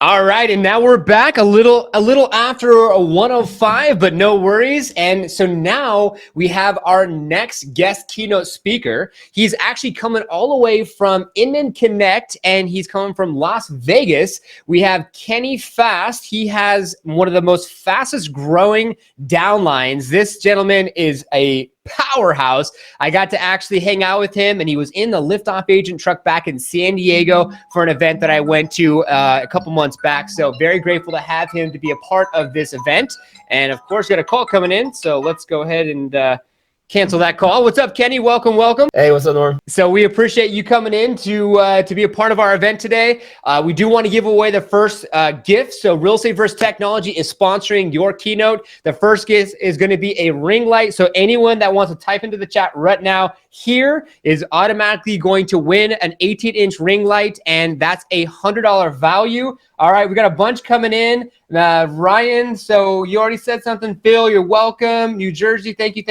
All right, and now we're back a little after 105, but no worries. And so now we have our next guest keynote speaker. He's actually coming all the way from Inman Connect, and he's coming from Las Vegas. We have Kenny Fast. He has one of the most fastest growing downlines. This gentleman is a powerhouse. I got to actually hang out with him, and he was in the liftoff agent truck back in San Diego for an event that I went to a couple months back. So very grateful to have him to be a part of this event. And of course, got a call coming in. So let's go ahead and cancel that call. What's up, Kenny? Welcome. Hey, what's up, Norm? So we appreciate you coming in to be a part of our event today. We do want to give away the first gift. So Real Estate vs. Technology is sponsoring your keynote. The first gift is going to be a ring light. So anyone that wants to type into the chat right now here is automatically going to win an 18-inch ring light, and that's a $100 value. All right, we got a bunch coming in. Ryan, so you already said something. Phil, you're welcome. New Jersey, thank you.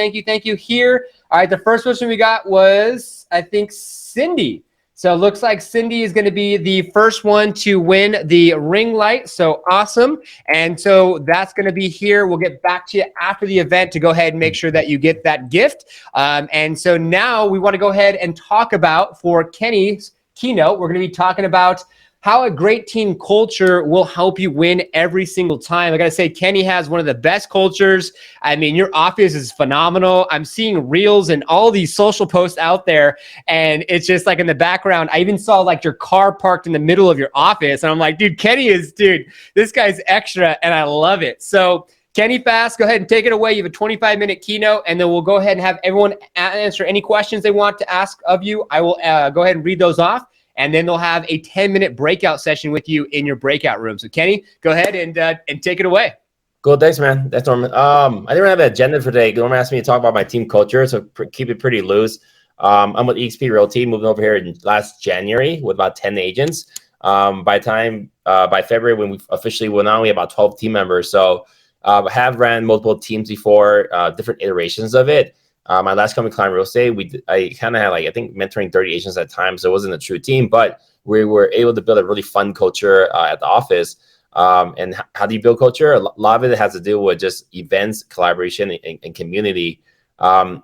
Here. All right, the first question we got was, I think, Cindy. So it looks like Cindy is going to be the first one to win the ring light. So awesome. And so that's going to be here. We'll get back to you after the event to go ahead and make sure that you get that gift. And so now we want to go ahead and talk about, for Kenny's keynote, we're going to be talking about how a great team culture will help you win every single time. I got to say, Kenny has one of the best cultures. I mean, your office is phenomenal. I'm seeing reels and all these social posts out there, and it's just like in the background. I even saw like your car parked in the middle of your office, and I'm like, dude, this guy's extra, and I love it. So Kenny Fast, go ahead and take it away. You have a 25-minute keynote, and then we'll go ahead and have everyone answer any questions they want to ask of you. I will go ahead and read those off, and then they'll have a 10-minute breakout session with you in your breakout room. So Kenny, go ahead and take it away. Cool, thanks, man. That's Norman. I didn't have an agenda for today. Norman asked me to talk about my team culture, so keep it pretty loose. I'm with EXP Realty, moving over here in last January with about 10 agents. By February, when we officially went on, we had about 12 team members. So I have ran multiple teams before, different iterations of it. My last company, Client Real Estate, I kind of had I think mentoring 30 agents at times. So it wasn't a true team, but we were able to build a really fun culture at the office. And how do you build culture? A lot of it has to do with just events, collaboration, and community.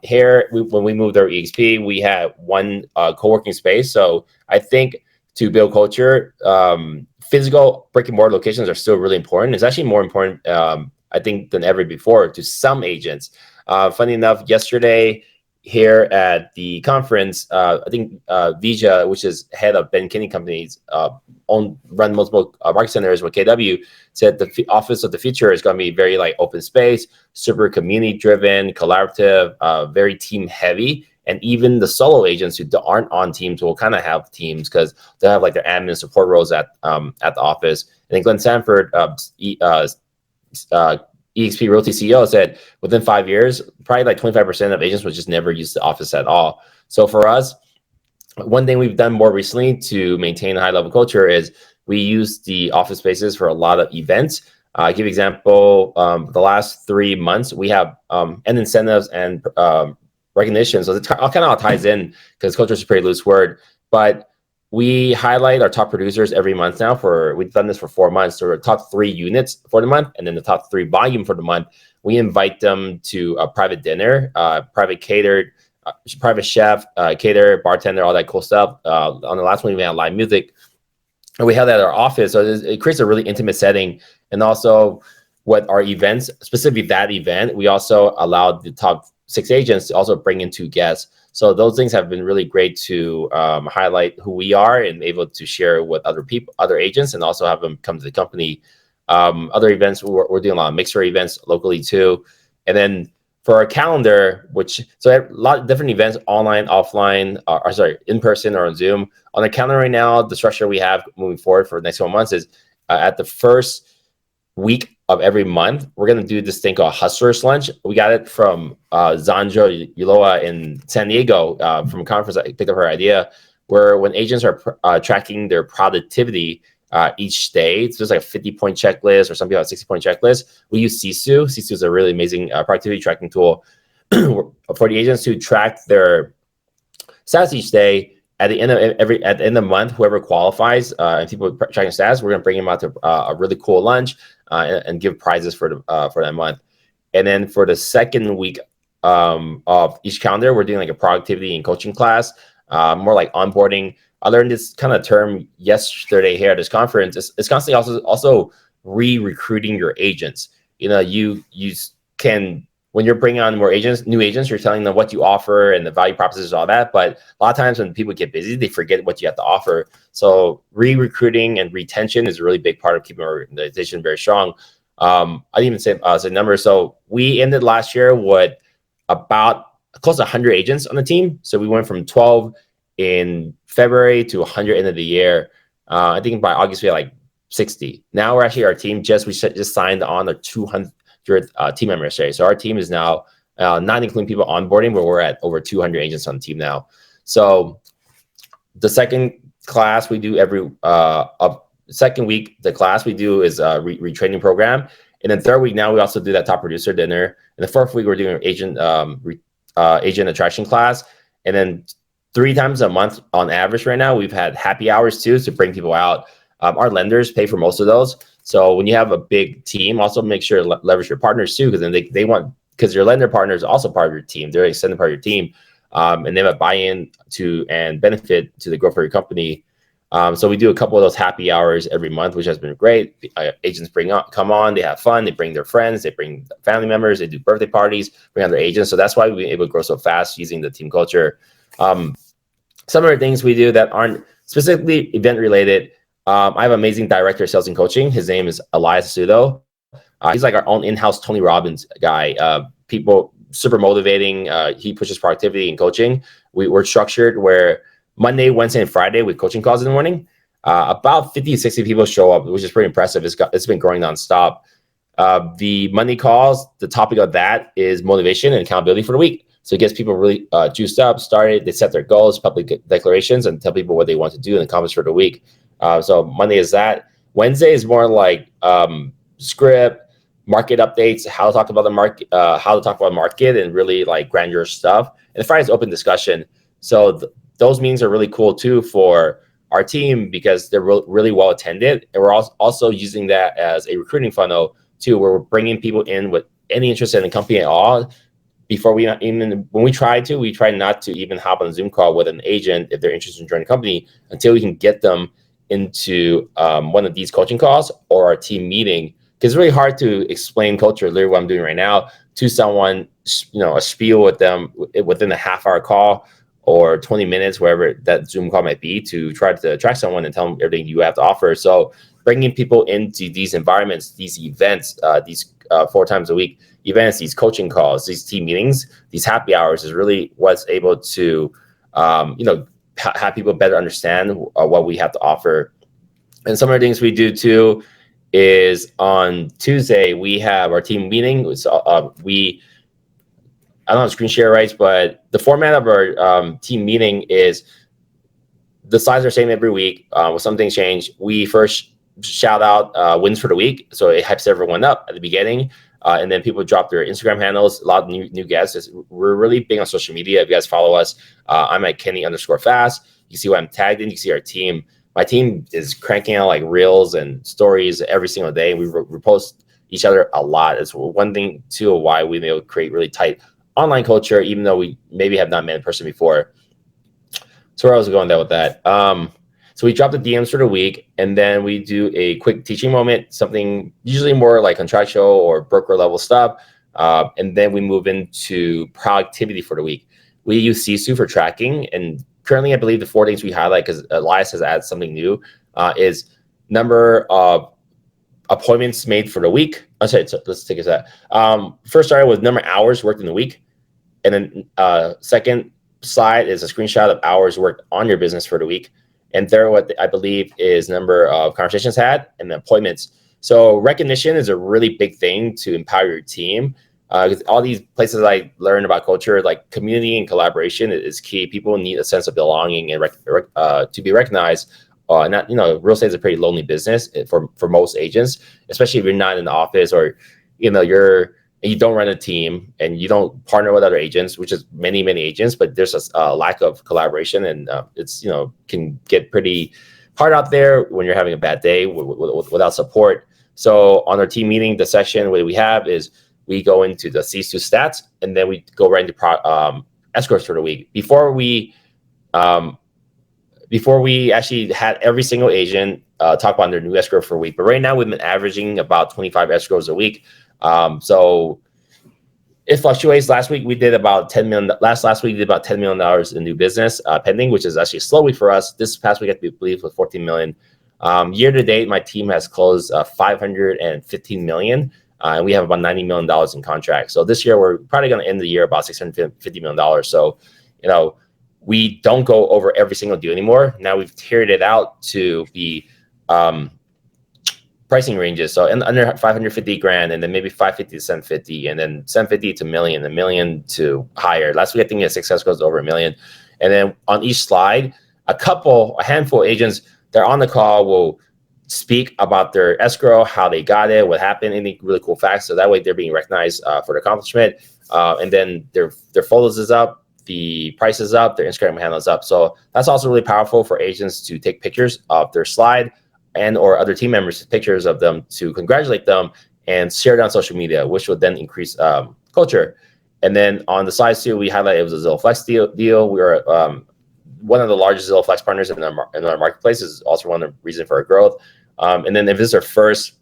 Here, when we moved our EXP, we had one co-working space. So I think to build culture, physical brick and mortar locations are still really important. It's actually more important, I think, than ever before to some agents. Funny enough, yesterday here at the conference, I think Vija, which is head of Ben Kinney Companies, run multiple market centers with KW, said the office of the future is going to be very open space, super community driven, collaborative, very team heavy. And even the solo agents who aren't on teams will kind of have teams because they have their admin support roles at the office. I think Glenn Sanford, EXP Realty CEO, said within 5 years, probably 25% of agents would just never use the office at all. So for us, one thing we've done more recently to maintain a high level culture is we use the office spaces for a lot of events. I'll give you an example. The last 3 months, we have and incentives and recognition. So it kind of all ties in because culture is a pretty loose word, but we highlight our top producers every month now. We've done this for 4 months. So our top 3 units for the month, and then the top 3 volume for the month. We invite them to a private dinner, private catered, private chef, caterer, bartender, all that cool stuff. On the last one, we had live music, and we held that at our office. So it creates a really intimate setting. And also, with our events, specifically that event, we also allowed the top 6 agents to also bring in 2 guests. So those things have been really great to highlight who we are and able to share with other agents, and also have them come to the company. Other events, we're doing a lot of mixer events locally too. And then for our calendar, so a lot of different events, online, offline, in person or on Zoom. On the calendar right now, the structure we have moving forward for the next 1 months is at the first week of every month, we're going to do this thing called Hustlers Lunch. We got it from Zanjo Uloa in San Diego from a conference. I picked up her idea where when agents are tracking their productivity each day, it's just a 50-point checklist, or some people have a 60-point checklist. We use Sisu. Sisu is a really amazing productivity tracking tool for the agents who track their stats each day. at the end of the month, whoever qualifies and people checking stats, we're gonna bring them out to a really cool lunch and give prizes for that month. And then for the second week of each calendar, we're doing like a productivity and coaching class, more like onboarding. I learned this kind of term yesterday here at this conference. It's constantly also re-recruiting your agents. You know, you can, when you're bringing on more agents, new agents, you're telling them what you offer and the value propositions, all that. But a lot of times when people get busy, they forget what you have to offer. So re-recruiting and retention is a really big part of keeping our organization very strong. I didn't even say numbers. So we ended last year with about close to 100 agents on the team. So we went from 12 in February to 100 end of the year. I think by August we had like 60. Now we're actually, our team just signed on our 200 team members today. So our team is now not including people onboarding, but we're at over 200 agents on the team now. So the second class we do every second week, the class we do is a retraining program. And then third week, now we also do that top producer dinner. And the fourth week, we're doing agent attraction class. And then 3 times a month on average right now, we've had happy hours too to bring people out. Our lenders pay for most of those. So when you have a big team, also make sure to leverage your partners too, because then they want, because your lender partner is also part of your team. They're an extended part of your team. And they have a buy-in to and benefit to the growth of your company. So we do a couple of those happy hours every month, which has been great. Agents come on, they have fun, they bring their friends, they bring family members, they do birthday parties, bring on their agents. So that's why we've been able to grow so fast using the team culture. Some of the things we do that aren't specifically event related. I have an amazing director of sales and coaching. His name is Elias Sudo. He's like our own in-house Tony Robbins guy. People super motivating. He pushes productivity and coaching. We're structured where Monday, Wednesday, and Friday with coaching calls in the morning. About 50 to 60 people show up, which is pretty impressive. It's been growing nonstop. The Monday calls, the topic of that is motivation and accountability for the week. So it gets people really juiced up, started. They set their goals, public declarations, and tell people what they want to do and accomplish for the week. So Monday is that. Wednesday is more like script, market updates, how to talk about the market, and really like granular stuff. And Friday is open discussion. So those meetings are really cool too for our team because they're really well attended. And we're also using that as a recruiting funnel too, where we're bringing people in with any interest in the company at all. When we try not to even hop on a Zoom call with an agent if they're interested in joining the company until we can get them into one of these coaching calls or our team meeting. Because it's really hard to explain culture, literally what I'm doing right now, to someone, a spiel with them within a half-hour call or 20 minutes, wherever that Zoom call might be, to try to attract someone and tell them everything you have to offer. So bringing people into these environments, these events, these 4 times a week events, these coaching calls, these team meetings, these happy hours is really what's able to, have people better understand what we have to offer. And some of the things we do too is on Tuesday, we have our team meeting. I don't have screen share rights, but the format of our team meeting is the slides are the same every week. With some things change, we first shout out wins for the week. So it hypes everyone up at the beginning. And then people drop their Instagram handles. A lot of new guests. We're really big on social media. If you guys follow us, I'm at Kenny_Fast. You see what I'm tagged in. You see our team. My team is cranking out like reels and stories every single day. We repost each other a lot. It's one thing too why we may create really tight online culture, even though we maybe have not met in person before. So where I was going there with that. So we drop the DMs for the week, and then we do a quick teaching moment, something usually more like contractual or broker level stuff. And then we move into productivity for the week. We use Sisu for tracking. And currently, I believe the 4 things we highlight, because Elias has added something new, is number of appointments made for the week. I'm sorry, so let's take a sec. First started with number of hours worked in the week. And then second slide is a screenshot of hours worked on your business for the week. And third, what I believe is number of conversations had and the appointments. So recognition is a really big thing to empower your team. Because all these places I learned about culture, like community and collaboration is key. People need a sense of belonging and to be recognized. Real estate is a pretty lonely business for most agents, especially if you're not in the office or, you're and you don't run a team and you don't partner with other agents, which is many agents, but there's a lack of collaboration, and it's can get pretty hard out there when you're having a bad day without support. So on our team meeting, the session what we have is we go into the C2 stats, and then we go right into escrows for the week. Before we actually had every single agent talk about their new escrow for a week, but right now we've been averaging about 25 escrows a week. So it fluctuates. Last week we did about 10 million. Last week we did about $10 million in new business pending, which is actually a slow week for us. This past week, I believe, was 14 million. Year to date, my team has closed 515 million, and we have about $90 million in contracts. So this year we're probably going to end the year about $650 million. So, we don't go over every single deal anymore. Now we've tiered it out to be pricing ranges. So under 550 grand, and then maybe 550 to 750, and then 750 to $1 million to higher. Last week, I think success goes over $1 million. And then on each slide, a handful of agents, they're on the call, will speak about their escrow, how they got it, what happened, any really cool facts. So that way they're being recognized for their accomplishment. And then their photos is up, the price is up, their Instagram handle is up. So that's also really powerful for agents to take pictures of their slide and or other team members, pictures of them to congratulate them and share it on social media, which would then increase culture. And then on the slides too, we highlight it was a Zillow Flex deal. We were one of the largest Zillow Flex partners in our marketplace, is also one of the reasons for our growth. And then if this is our first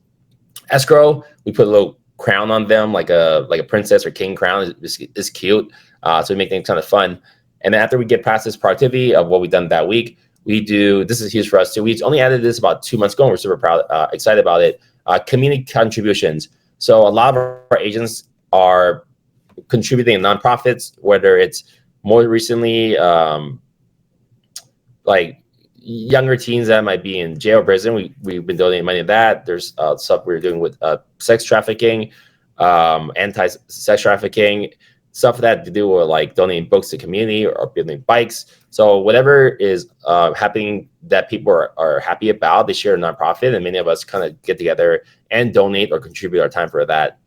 escrow, we put a little crown on them, like a princess or king crown. It's cute. So we make things kind of fun. And then after we get past this productivity of what we've done that week, we do, this is huge for us too. We only added this about 2 months ago, and we're super proud, excited about it. Community contributions. So a lot of our agents are contributing in nonprofits, whether it's more recently, like younger teens that might be in jail or prison. We've been donating money to that. There's stuff we're doing with sex trafficking, anti-sex trafficking, stuff that to do with like donating books to community or building bikes. So whatever is happening that people are happy about, they share a nonprofit, and many of us kind of get together and donate or contribute our time for that.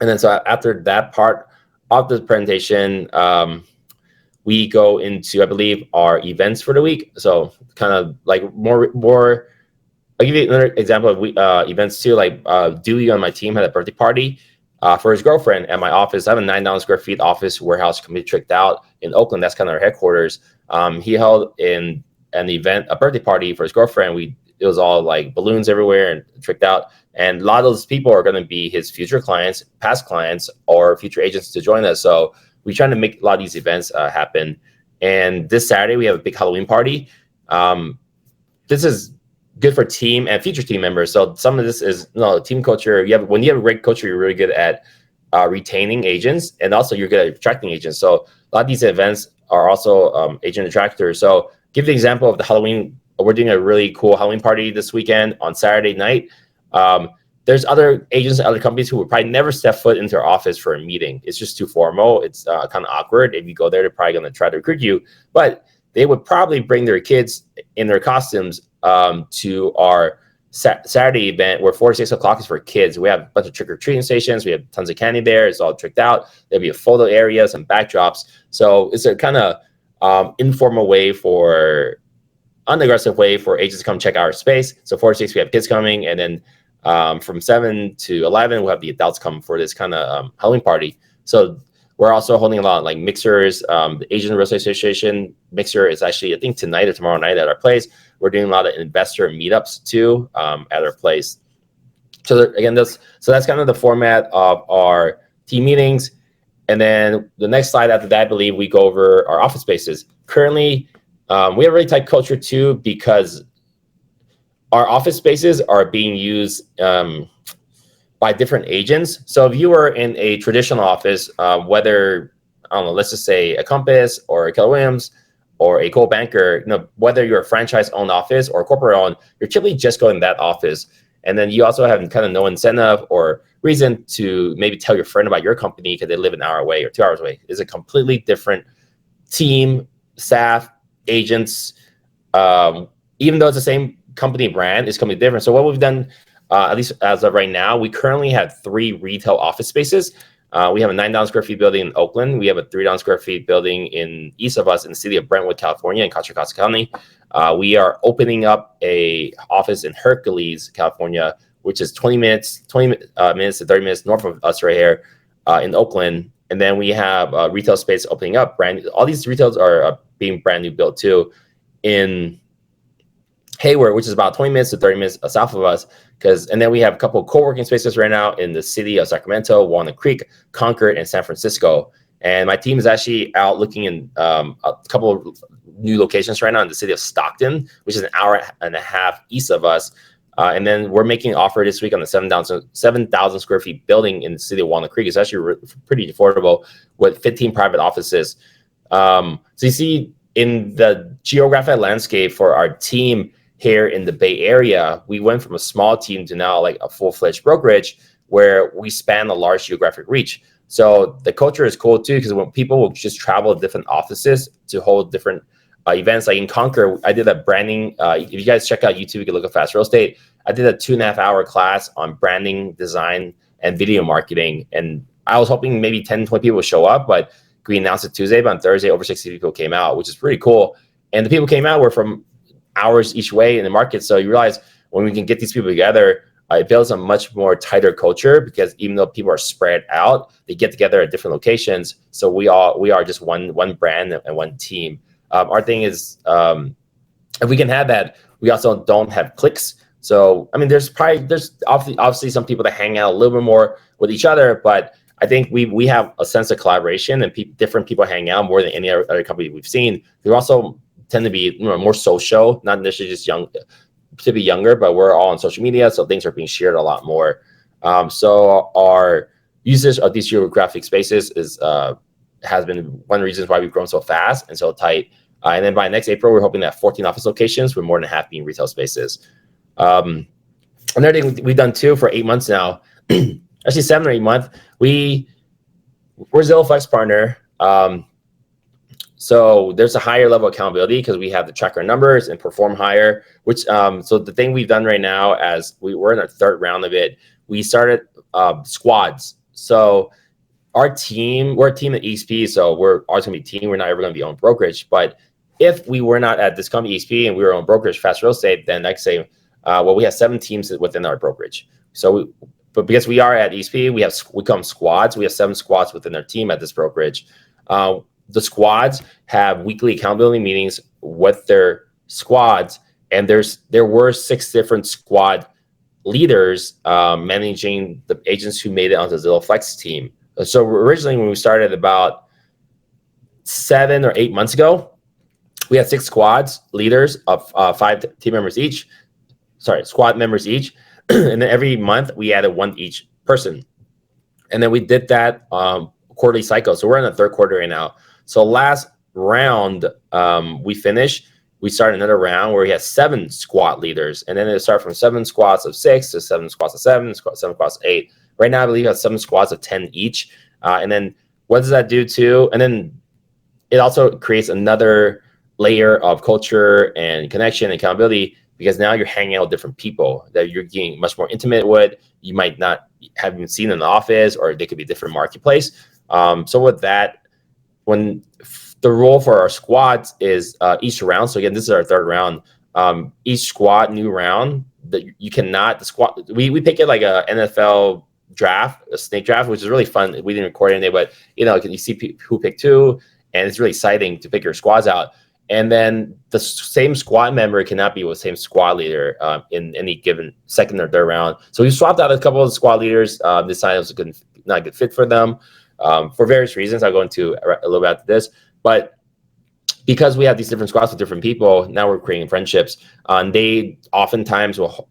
And then so after that part of the presentation, we go into, I believe, our events for the week. So kind of like more. I'll give you another example of events too. Like Dewey on my team had a birthday party for his girlfriend at my office. I have a 9,000 square feet office warehouse completely tricked out in Oakland. That's kind of our headquarters. He held in an event, a birthday party for his girlfriend. It was all like balloons everywhere and tricked out. And a lot of those people are going to be his future clients, past clients, or future agents to join us. So we're trying to make a lot of these events happen. And this Saturday, we have a big Halloween party. This is good for team and future team members. So some of this is team culture. When you have a great culture, you're really good at retaining agents, and also you're good at attracting agents. So a lot of these events are also agent attractors. So give the example of the Halloween. We're doing a really cool Halloween party this weekend on Saturday night. There's other agents and other companies who would probably never step foot into our office for a meeting. It's just too formal. It's kind of awkward. If you go there, they're probably going to try to recruit you. But they would probably bring their kids in their costumes to our Saturday event, where 4 to 6 o'clock is for kids. We have a bunch of trick-or-treating stations. We have tons of candy there. It's all tricked out. There'll be a photo area, some backdrops. So it's a kind of informal way unaggressive way for agents to come check our space. So 4 to 6, we have kids coming, and then from 7 to 11, we'll have the adults come for this kind of Halloween party. So we're also holding a lot of like mixers. The Asian Real Estate Association mixer is actually, I think, tonight or tomorrow night at our place. We're doing a lot of investor meetups too at our place. So again, that's kind of the format of our team meetings. And then the next slide after that, I believe we go over our office spaces. Currently, we have a really tight culture too, because our office spaces are being used by different agents. So if you were in a traditional office, whether, I don't know, let's just say a Compass or a Keller Williams or a Coldwell Banker, whether you're a franchise-owned office or corporate-owned, you're typically just going to that office. And then you also have kind of no incentive or reason to maybe tell your friend about your company because they live an hour away or 2 hours away. It's a completely different team, staff, agents. Even though it's the same company brand, it's completely different. So what we've done, at least as of right now, we currently have 3 retail office spaces. We have a 9,000 square feet building in Oakland. We have a 3,000 square feet building in east of us in the city of Brentwood, California, in Contra Costa County. We are opening up a office in Hercules, California, which is 20 minutes to 30 minutes north of us right here in Oakland. And then we have retail space opening up. All these retails are being brand new built too in Hayward, which is about 20 minutes to 30 minutes south of us. And then we have a couple of co-working spaces right now in the city of Sacramento, Walnut Creek, Concord, and San Francisco. And my team is actually out looking in a couple of new locations right now in the city of Stockton, which is an hour and a half east of us. And then we're making an offer this week on the 7,000 square feet building in the city of Walnut Creek. It's actually pretty affordable with 15 private offices. So you see in the geographic landscape for our team here in the Bay Area, we went from a small team to now like a full-fledged brokerage where we span a large geographic reach. So the culture is cool too, because when people will just travel to different offices to hold different events, like in Concord, I did a branding. If you guys check out YouTube, you can look at Fast Real Estate. I did a 2.5-hour class on branding, design, and video marketing. And I was hoping maybe 10, 20 people would show up, but we announced it Tuesday, but on Thursday, over 60 people came out, which is pretty cool. And the people came out were from hours each way in the market. So you realize when we can get these people together, it builds a much more tighter culture, because even though people are spread out, they get together at different locations. So we are just one brand and one team. Our thing is, if we can have that, we also don't have cliques. So, I mean, there's obviously some people that hang out a little bit more with each other, but I think we have a sense of collaboration, and different people hang out more than any other company we've seen. We also tend to be more social, not necessarily just to be younger, but we're all on social media, so things are being shared a lot more. So our usage of these geographic spaces has been one of the reasons why we've grown so fast and so tight. And then by next April, we're hoping to have 14 office locations, with more than half being retail spaces. Another thing we've done too for 8 months now, actually 7 or 8 months, we're Zillow Flex partner. So there's a higher level of accountability because we have to track our numbers and perform higher, which, so the thing we've done right now, as we're in our third round of it, we started squads. So we're a team at EXP, so we're always gonna be a team. We're not ever gonna be on brokerage. But if we were not at this company EXP and we were on brokerage, Fast Real Estate, then I could say, well, we have 7 teams within our brokerage. But because we are at EXP, we come squads. We have 7 squads within our team at this brokerage. The squads have weekly accountability meetings with their squads, and there were 6 different squad leaders managing the agents who made it onto the Zillow Flex team. So originally, when we started about 7 or 8 months ago, we had 6 squads leaders of 5 team members each. Squad members each, and then every month we added 1 each person, and then we did that quarterly cycle. So we're in the 3rd quarter right now. So last round we finished. We started another round where we had 7 squad leaders, and then it started from 7 squads of 6 to 7 squads of 7, 7 squads of 8. Right now, I believe we have 7 squads of 10 each. And then what does that do too? And then it also creates another layer of culture and connection and accountability, because now you're hanging out with different people that you're getting much more intimate with. You might not have been seen in the office, or they could be a different marketplace. So with that, when the role for our squads is each round. So again, this is our 3rd round. Each squad, new round, that you cannot, the squad, we pick it like a NFL draft, a snake draft, which is really fun. We didn't record anything, but you see who picked who, and it's really exciting to pick your squads out. And then the same squad member cannot be with the same squad leader in any given 2nd or 3rd round. So we swapped out a couple of squad leaders. Decided it was not a good fit for them for various reasons. I'll go into a little bit after this. But because we have these different squads with different people, now we're creating friendships. They oftentimes will,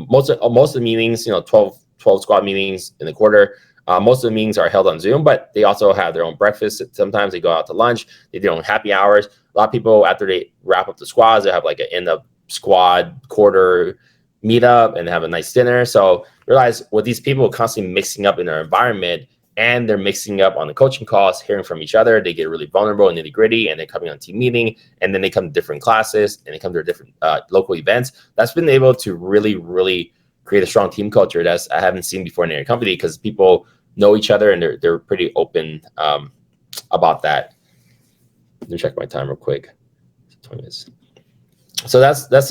most of the meetings, 12 squad meetings in the quarter, most of the meetings are held on Zoom, but they also have their own breakfast. Sometimes they go out to lunch, they do their own happy hours. A lot of people, after they wrap up the squads, they have like an end of squad quarter meetup and have a nice dinner. So realize with these people constantly mixing up in their environment, and they're mixing up on the coaching calls, hearing from each other, they get really vulnerable and nitty gritty, and they're coming on team meeting, and then they come to different classes, and they come to different local events. That's been able to really, really create a strong team culture that's I haven't seen before in any company, because people know each other, and they're pretty open about that. Let me check my time real quick. 20 minutes. So that's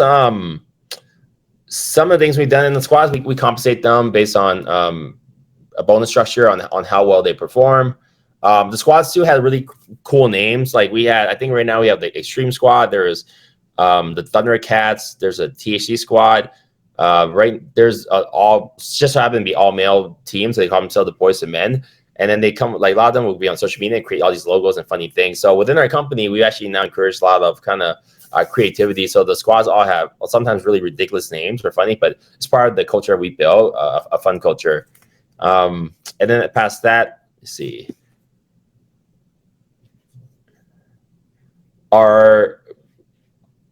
some of the things we've done in the squads. We compensate them based on a bonus structure on how well they perform. The squads too had really cool names. Like we had, I think right now we have the Extreme Squad. There's the Thundercats. There's a THC Squad. Right there's all just so happen to be all male teams. So they call themselves the Boys and Men. And then they come, like a lot of them will be on social media and create all these logos and funny things. So within our company, we actually now encourage a lot of kind of creativity. So the squads all have sometimes really ridiculous names or funny, but it's part of the culture we built, a fun culture. And then past that, let's see. Our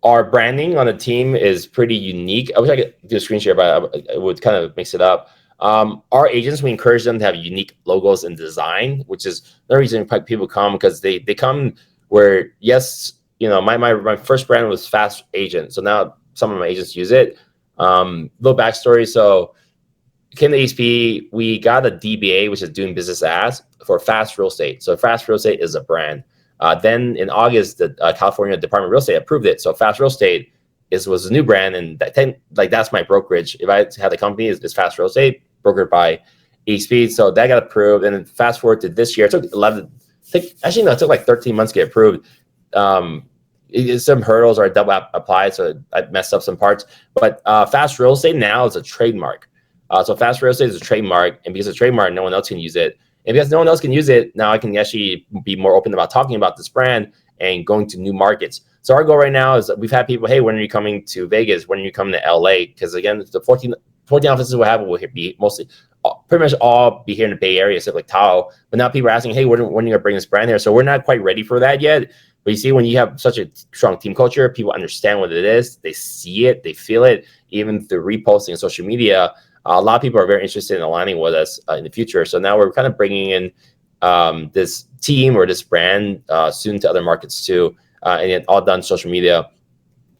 branding on the team is pretty unique. I wish I could do a screen share, but it would kind of mix it up. Our agents, we encourage them to have unique logos and design, which is the reason people come, because they come where, yes, you know, my first brand was Fast Agent. So now some of my agents use it. Little backstory. So came to HP, we got a DBA, which is doing business as, for Fast Real Estate. So Fast Real Estate is a brand. Then in August, the California Department of Real Estate approved it. So Fast Real Estate was a new brand, and that's my brokerage. If I had a company, it's Fast Real Estate, brokered by HP. So that got approved. And then fast forward to this year, it took it took like 13 months to get approved. Some hurdles are double applied, so I messed up some parts. But Fast Real Estate now is a trademark. So Fast Real Estate is a trademark, and because it's a trademark, no one else can use it. And because no one else can use it, now I can actually be more open about talking about this brand and going to new markets. So our goal right now is we've had people, hey, when are you coming to Vegas? When are you coming to LA? Because again, the 14 offices we have will be mostly, pretty much all be here in the Bay Area, except like Tahoe. But now people are asking, hey, when are you going to bring this brand here? So we're not quite ready for that yet. But you see, when you have such a strong team culture, people understand what it is. They see it, they feel it, even through reposting on social media. A lot of people are very interested in aligning with us in the future. So now we're kind of bringing in this team or this brand soon to other markets too, and it all done social media.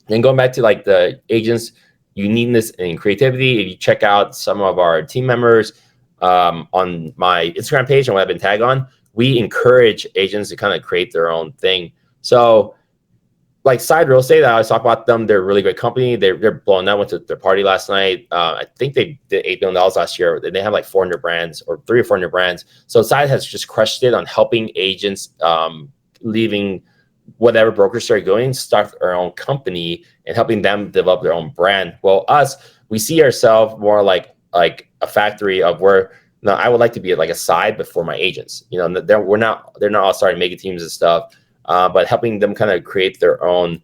And going back to like the agents' uniqueness and creativity, if you check out some of our team members on my Instagram page and what I've been tagged on, we encourage agents to kind of create their own thing. So like Side Real Estate, I always talk about them. They're a really great company. They're blowing up. Went to their party last night. I think they did $8 billion last year. They have like 400 brands or 300 or 400 brands. So Side has just crushed it on helping agents leaving whatever brokerage they're going, start their own company and helping them develop their own brand. Well, we see ourselves more like a factory of where, now I would like to be like a side, but for my agents, you know, they're not all starting mega teams and stuff. But helping them kind of create their own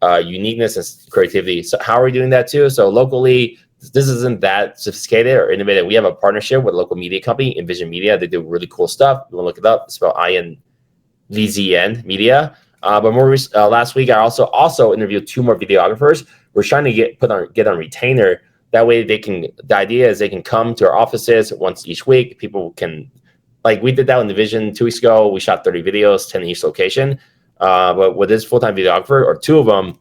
uniqueness and creativity. So how are we doing that too? So locally, this isn't that sophisticated or innovative. We have a partnership with a local media company, Envision Media. They do really cool stuff. You want to look it up. It's spelled INVZN Media. But last week, I also interviewed 2 more videographers. We're trying to get on retainer. That way the idea is they can come to our offices once each week. People can, like we did that in the Vision 2 weeks ago. We shot 30 videos, 10 in each location. But with this full-time videographer, or 2 of them,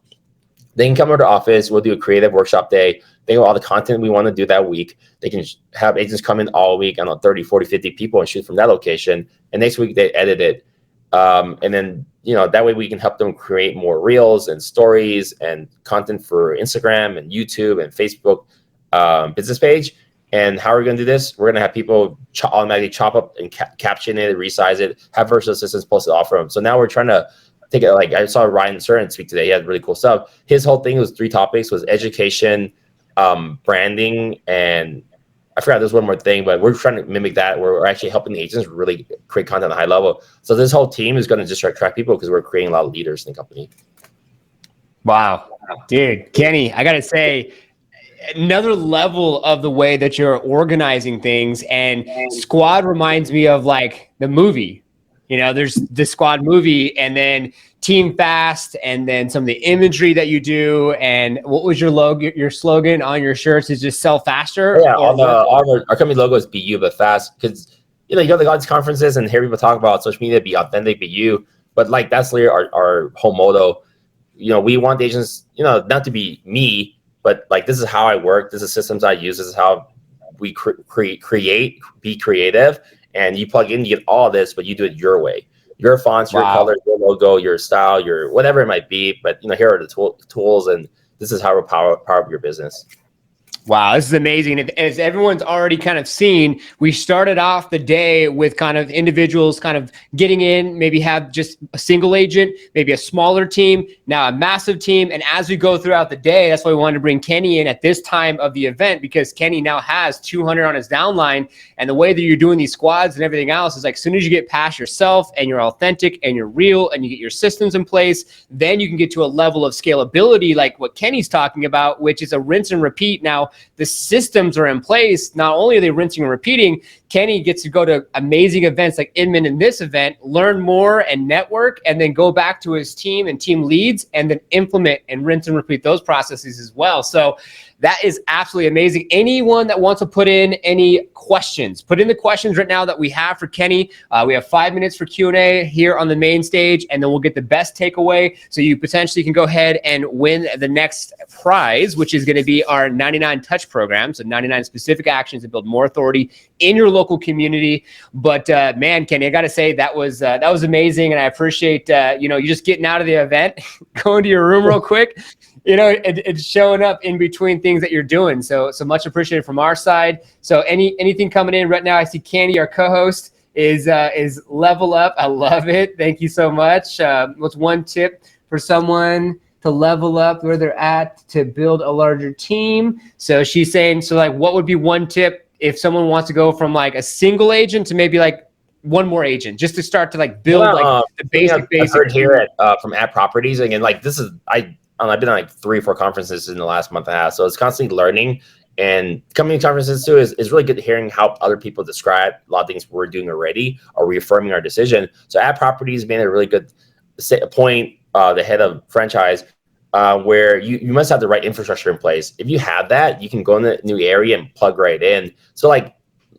they can come to our office. We'll do a creative workshop day. They know all the content we want to do that week. They can have agents come in all week, I don't know, 30, 40, 50 people and shoot from that location. And next week they edit it. And then, you know, that way we can help them create more reels and stories and content for Instagram and YouTube and Facebook business page. And how are we going to do this? We're going to have people automatically chop up and caption it, resize it, have virtual assistants post it off for them. So now we're trying to take it, like I saw Ryan Surin speak today. He had really cool stuff. His whole thing was 3 topics, was education, branding, and I forgot there's one more thing, but we're trying to mimic that. We're actually helping the agents really create content at a high level. So this whole team is going to just attract people because we're creating a lot of leaders in the company. Wow. Dude, Kenny, I got to say, another level of the way that you're organizing things, and Squad reminds me of like the movie. You know, there's the Squad movie, and then Team Fast, and then some of the imagery that you do. And what was your slogan on your shirts? Is just sell faster? Yeah, our company logo is be you but fast, because you know, you go to all these conferences and hear people talk about social media, be authentic, be you. But like that's literally our whole motto. You know, we want the agents, you know, not to be me, but like this is how I work. This is systems I use. This is how we create, be creative, and you plug in, you get all this, but you do it your way. Your fonts, your Wow. colors, your logo, your style, your whatever it might be. But here are the tools, and this is how we're power up your business. Wow, this is amazing. As everyone's already kind of seen, we started off the day with kind of individuals kind of getting in, maybe have just a single agent, maybe a smaller team, now a massive team. And as we go throughout the day, that's why we wanted to bring Kenny in at this time of the event, because Kenny now has 200 on his downline. And the way that you're doing these squads and everything else is like, as soon as you get past yourself and you're authentic and you're real and you get your systems in place, then you can get to a level of scalability like what Kenny's talking about, which is a rinse and repeat. Now, the systems are in place. Not only are they rinsing and repeating, Kenny gets to go to amazing events like Inman in this event, learn more and network, and then go back to his team and team leads and then implement and rinse and repeat those processes as well. So that is absolutely amazing. Anyone that wants to put in any questions, put in the questions right now that we have for Kenny. We have 5 minutes for Q&A here on the main stage, and then we'll get the best takeaway. So you potentially can go ahead and win the next prize, which is going to be our 99 touch program. So 99 specific actions to build more authority in your local community. But man, Kenny, I got to say that was amazing. And I appreciate, you just getting out of the event, going to your room real quick, it's showing up in between things that you're doing. So much appreciated from our side. So anything coming in right now? I see Candy, our co-host, is level up. I love it. Thank you so much. What's one tip for someone to level up where they're at to build a larger team? So she's saying, what would be one tip if someone wants to go from like a single agent to maybe like one more agent, just to start to like build the basic. I've heard here from At Properties again. Like this is I've been on like 3 or 4 conferences in the last month and a half, so it's constantly learning. And coming to conferences too is really good hearing how other people describe a lot of things we're doing already or reaffirming our decision. So At Properties made a really good point, the head of franchise, where you must have the right infrastructure in place. If you have that, you can go in the new area and plug right in. So like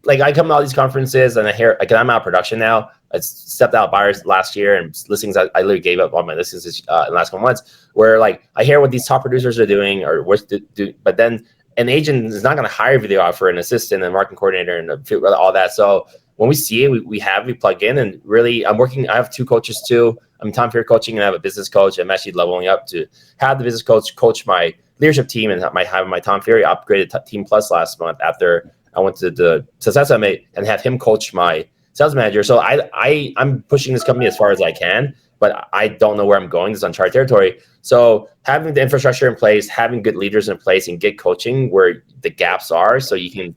I come to all these conferences and I hear, like, I'm out of production now. I stepped out buyers last year, and listings, I literally gave up all my listings in the last couple months, where like I hear what these top producers are doing or what to do, but then an agent is not going to hire a video offer, an assistant, and marketing coordinator, and all that. So when we see it, we plug in, and really I have 2 coaches too. I'm Tom Ferry coaching, and I have a business coach. I'm actually leveling up to have the business coach my leadership team, and have my Tom Ferry upgraded Team Plus last month after I went to the Success Summit, and have him coach my sales manager. So I'm pushing this company as far as I can, but I don't know where I'm going. This is uncharted territory. So having the infrastructure in place, having good leaders in place, and get coaching where the gaps are, so you can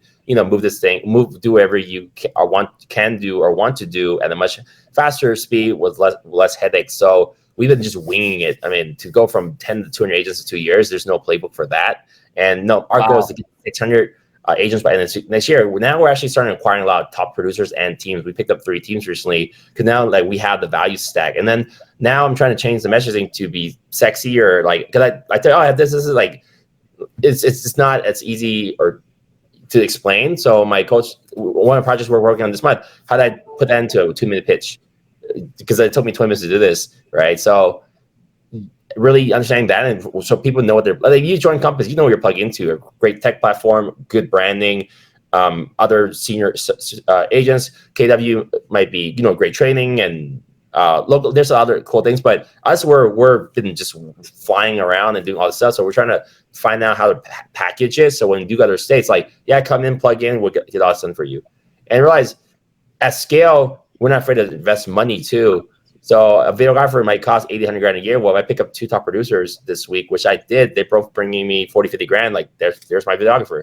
move this thing, do whatever you can do or want to do at a much faster speed with less headaches. So we've been just winging it. I mean, to go from 10 to 200 agents in 2 years, there's no playbook for that. And no, our goal is to get 600 agents by next year. Now we're actually starting acquiring a lot of top producers and teams. We picked up 3 teams recently because now like we have the value stack. And then now I'm trying to change the messaging to be sexy, or like, because I tell you, this is like, it's not as easy or to explain. So my coach, one of the projects we're working on this month, how did I put that into a 2-minute pitch? Because it took me 20 minutes to do this, right? So really understanding that, and so people know what they're like. You join Compass, you know what you're plugging into. A great tech platform, good branding, other senior agents. KW might be great training and local. There's other cool things, but us we're been just flying around and doing all this stuff. So we're trying to find out how to package it. So when you do go to other states, like come in, plug in, we'll get all this done for you. And realize at scale, we're not afraid to invest money too. So a videographer might cost $800,000 a year. Well, if I pick up 2 top producers this week, which I did, they both bringing me 40, 50 grand. Like there's my videographer.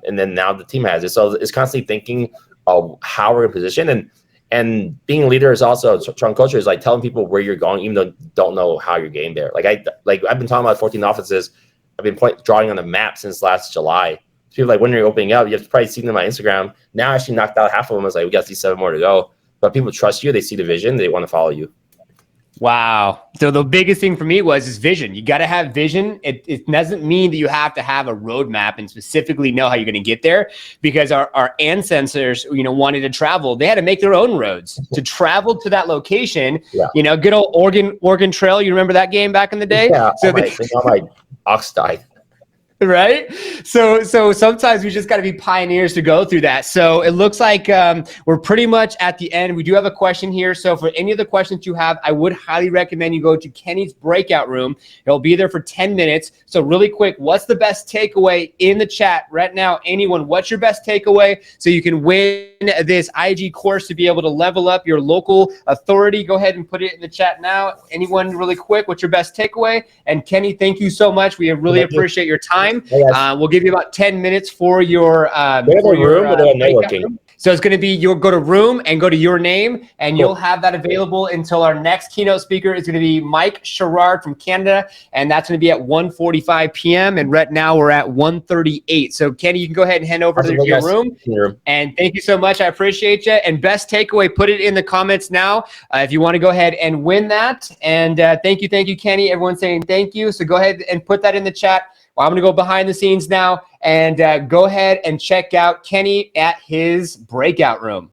And then now the team has it. So it's constantly thinking of how we're in position, and being a leader is also a strong culture, is like telling people where you're going, even though you don't know how you're getting there. Like I've been talking about 14 offices. I've been drawing on the map since last July. People like, when are you opening up? You've probably seen them on my Instagram. Now I actually knocked out half of them. I was like, we got to see 7 more to go. But people trust you. They see the vision. They want to follow you. Wow. So the biggest thing for me was vision. You got to have vision. It doesn't mean that you have to have a roadmap and specifically know how you're going to get there, because our ancestors, wanted to travel. They had to make their own roads to travel to that location. Yeah. Good old Oregon Trail. You remember that game back in the day? Yeah. So my ox died. Right? So sometimes we just got to be pioneers to go through that. So it looks like we're pretty much at the end. We do have a question here. So for any of the questions you have, I would highly recommend you go to Kenny's breakout room. He'll be there for 10 minutes. So really quick, what's the best takeaway in the chat right now? Anyone, what's your best takeaway so you can win this IG course to be able to level up your local authority? Go ahead and put it in the chat now. Anyone really quick, what's your best takeaway? And Kenny, thank you so much. We really appreciate your time. We'll give you about 10 minutes for your networking. Room. So it's going to be, you'll go to room and go to your name, and you'll have that available until our next keynote speaker is going to be Mike Sherrard from Canada, and that's going to be at 1:45 p.m. And right now we're at 1:38. So Kenny, you can go ahead and head over to your room. And thank you so much. I appreciate you. And best takeaway, put it in the comments now if you want to go ahead and win that. And thank you, Kenny. Everyone's saying thank you. So go ahead and put that in the chat. Well, I'm going to go behind the scenes now and go ahead and check out Kenny at his breakout room.